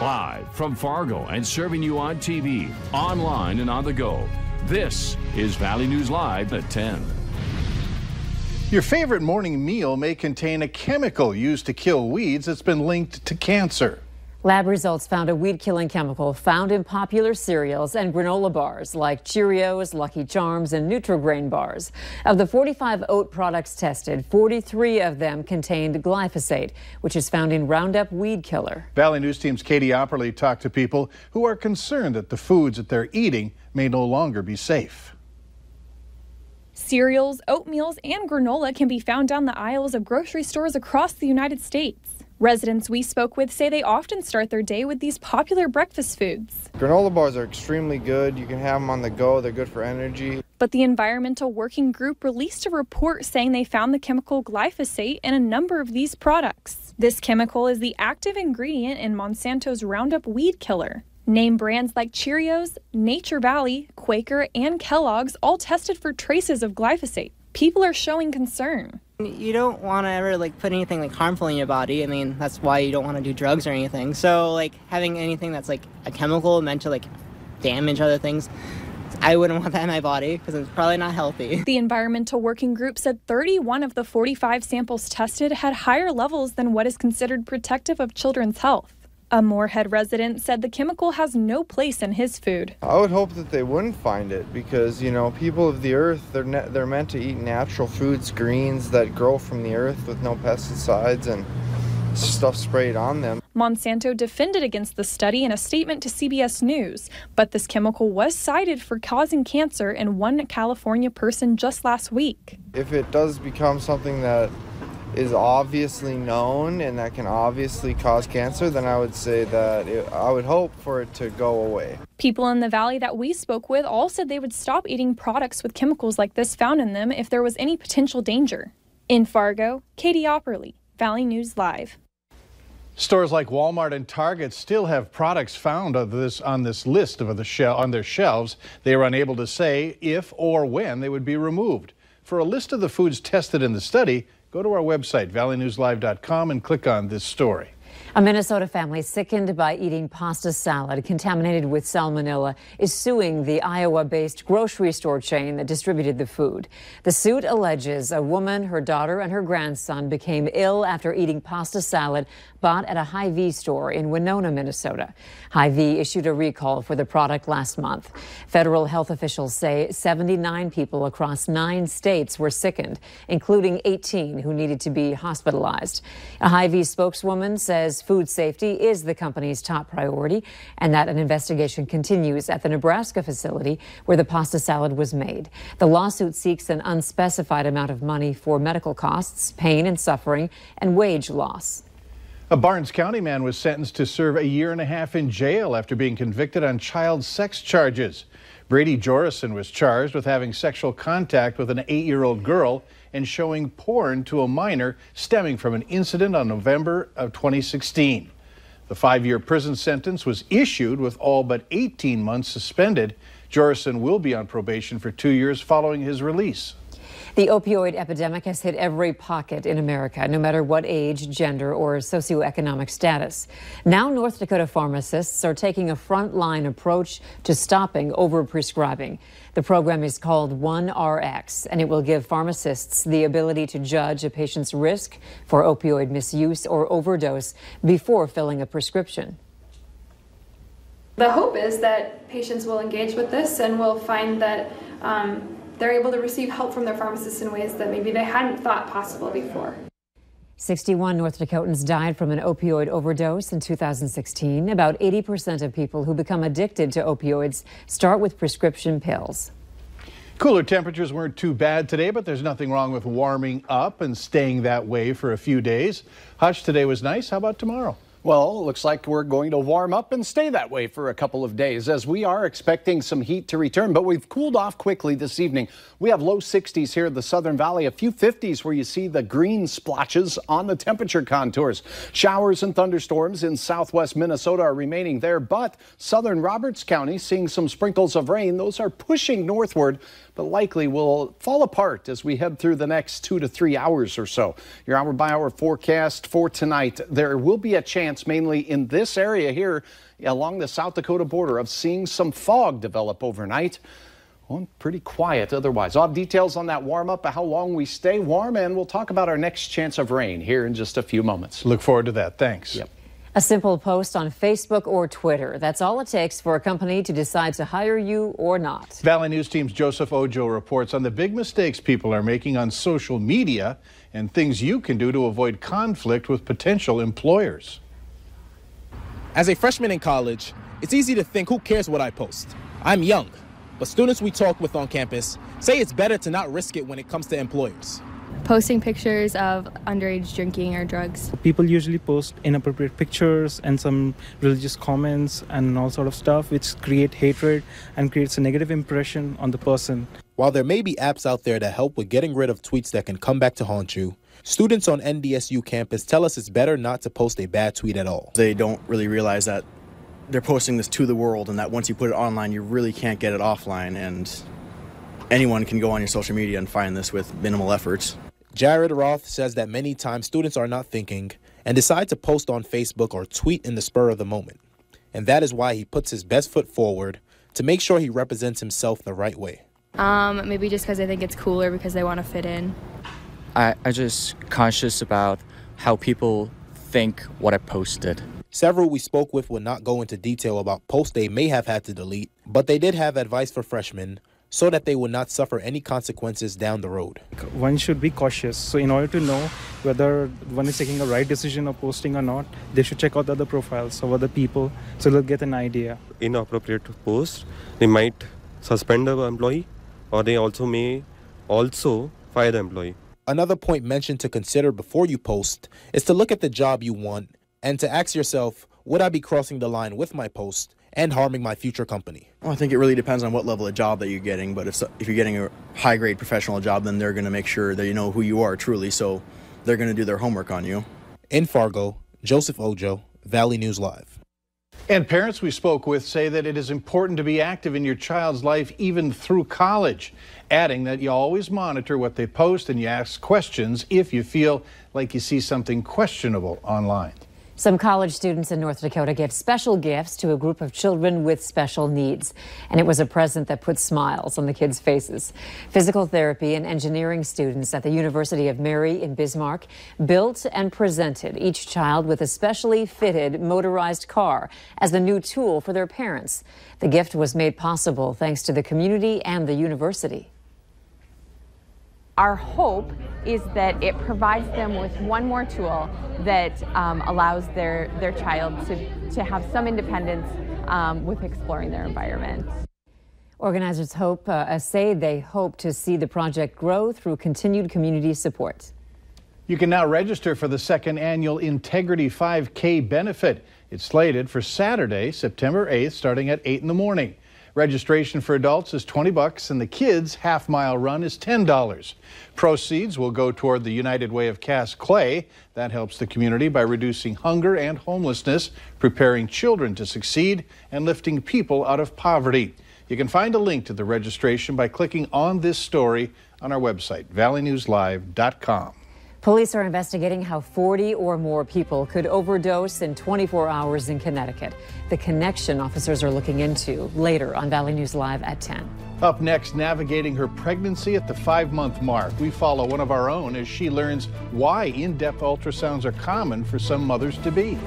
Live from Fargo and serving you on TV, online, and on the go. This is Valley News Live at 10. Your favorite morning meal may contain a chemical used to kill weeds that's been linked to cancer. Lab results found a weed-killing chemical found in popular cereals and granola bars like Cheerios, Lucky Charms, and Nutri-Grain bars. Of the 45 oat products tested, 43 of them contained glyphosate, which is found in Roundup weed killer. Valley News Team's Katie Opperly talked to people who are concerned that the foods that they're eating may no longer be safe. Cereals, oatmeals, and granola can be found down the aisles of grocery stores across the United States. Residents we spoke with say they often start their day with these popular breakfast foods. Granola bars are extremely good. You can have them on the go. They're good for energy. But the Environmental Working Group released a report saying they found the chemical glyphosate in a number of these products. This chemical is the active ingredient in Monsanto's Roundup weed killer. Name brands like Cheerios, Nature Valley, Quaker, and Kellogg's all tested for traces of glyphosate. People are showing concern. You don't want to ever put anything harmful in your body. I mean, that's why you don't want to do drugs or anything. So having anything that's a chemical meant to damage other things, I wouldn't want that in my body because it's probably not healthy. The Environmental Working Group said 31 of the 45 samples tested had higher levels than what is considered protective of children's health. A Moorhead resident said the chemical has no place in his food. I would hope that they wouldn't find it because, people of the earth, they're meant to eat natural foods, greens that grow from the earth with no pesticides and stuff sprayed on them. Monsanto defended against the study in a statement to CBS News, but this chemical was cited for causing cancer in one California person just last week. If it does become something that is obviously known and that can obviously cause cancer, then I would say that I would hope for it to go away. People in the valley that we spoke with all said they would stop eating products with chemicals like this found in them if there was any potential danger. In Fargo, Katie Opperly, Valley News Live. Stores like Walmart and Target still have products found on this list on their shelves. They are unable to say if or when they would be removed. For a list of the foods tested in the study, go to our website, valleynewslive.com, and click on this story. A Minnesota family sickened by eating pasta salad contaminated with salmonella is suing the Iowa-based grocery store chain that distributed the food. The suit alleges a woman, her daughter, and her grandson became ill after eating pasta salad bought at a Hy-Vee store in Winona, Minnesota. Hy-Vee issued a recall for the product last month. Federal health officials say 79 people across 9 states were sickened, including 18 who needed to be hospitalized. A Hy-Vee spokeswoman says food safety is the company's top priority and that an investigation continues at the Nebraska facility where the pasta salad was made. The lawsuit seeks an unspecified amount of money for medical costs, pain and suffering, and wage loss. A Barnes County man was sentenced to serve a year and a half in jail after being convicted on child sex charges. Brady Jorison was charged with having sexual contact with an 8-year-old girl and showing porn to a minor stemming from an incident on November of 2016. The 5-year prison sentence was issued with all but 18 months suspended. Jorison will be on probation for 2 years following his release. The opioid epidemic has hit every pocket in America, no matter what age, gender, or socioeconomic status. Now North Dakota pharmacists are taking a frontline approach to stopping overprescribing. The program is called OneRx, and it will give pharmacists the ability to judge a patient's risk for opioid misuse or overdose before filling a prescription. The hope is that patients will engage with this and will find that they're able to receive help from their pharmacists in ways that maybe they hadn't thought possible before. 61 North Dakotans died from an opioid overdose in 2016. About 80% of people who become addicted to opioids start with prescription pills. Cooler temperatures weren't too bad today, but there's nothing wrong with warming up and staying that way for a few days. Hush, today was nice. How about tomorrow? Well, it looks like we're going to warm up and stay that way for a couple of days as we are expecting some heat to return, but we've cooled off quickly this evening. We have low 60s here in the Southern Valley, a few 50s where you see the green splotches on the temperature contours. Showers and thunderstorms in southwest Minnesota are remaining there, but southern Roberts County seeing some sprinkles of rain. Those are pushing northward, but likely will fall apart as we head through the next 2 to 3 hours or so. Your hour-by-hour forecast for tonight, there will be a chance chance, mainly in this area here along the South Dakota border, of seeing some fog develop overnight. Well, pretty quiet otherwise. I'll have details on that warm up, how long we stay warm, and we'll talk about our next chance of rain here in just a few moments. Look forward to that. Thanks. Yep. A simple post on Facebook or Twitter. That's all it takes for a company to decide to hire you or not. Valley News Team's Joseph Ojo reports on the big mistakes people are making on social media and things you can do to avoid conflict with potential employers. As a freshman in college, it's easy to think, who cares what I post? I'm young, but students we talk with on campus say it's better to not risk it when it comes to employers. Posting pictures of underage drinking or drugs. People usually post inappropriate pictures and some religious comments and all sort of stuff, which create hatred and creates a negative impression on the person. While there may be apps out there that help with getting rid of tweets that can come back to haunt you, students on NDSU campus tell us it's better not to post a bad tweet at all. They don't really realize that they're posting this to the world and that once you put it online, you really can't get it offline, and anyone can go on your social media and find this with minimal efforts. Jared Roth says that many times students are not thinking and decide to post on Facebook or tweet in the spur of the moment. And that is why he puts his best foot forward to make sure he represents himself the right way. Maybe just because I think it's cooler because they want to fit in. I just conscious about how people think what I posted. Several we spoke with would not go into detail about posts they may have had to delete, but they did have advice for freshmen so that they would not suffer any consequences down the road. One should be cautious. So in order to know whether one is taking a right decision of posting or not, they should check out other profiles of other people so they'll get an idea. Inappropriate post, they might suspend the employee, or they also may fire the employee. Another point mentioned to consider before you post is to look at the job you want and to ask yourself, would I be crossing the line with my post and harming my future company? Well, I think it really depends on what level of job that you're getting, but if you're getting a high-grade professional job, then they're going to make sure that you know who you are truly, so they're going to do their homework on you. In Fargo, Joseph Ojo, Valley News Live. And parents we spoke with say that it is important to be active in your child's life even through college, adding that you always monitor what they post and you ask questions if you feel like you see something questionable online. Some college students in North Dakota gave special gifts to a group of children with special needs, and it was a present that put smiles on the kids' faces. Physical therapy and engineering students at the University of Mary in Bismarck built and presented each child with a specially fitted motorized car as a new tool for their parents. The gift was made possible thanks to the community and the university. Our hope is that it provides them with one more tool that allows their child to have some independence with exploring their environment. Organizers say they hope to see the project grow through continued community support. You can now register for the second annual Integrity 5K benefit. It's slated for Saturday, September 8th, starting at 8 in the morning. Registration for adults is $20 and the kids' half-mile run is $10. Proceeds will go toward the United Way of Cass Clay. That helps the community by reducing hunger and homelessness, preparing children to succeed, and lifting people out of poverty. You can find a link to the registration by clicking on this story on our website, valleynewslive.com. Police are investigating how 40 or more people could overdose in 24 hours in Connecticut. The connection officers are looking into later on Valley News Live at 10. Up next, navigating her pregnancy at the 5-month mark. We follow one of our own as she learns why in-depth ultrasounds are common for some mothers to be.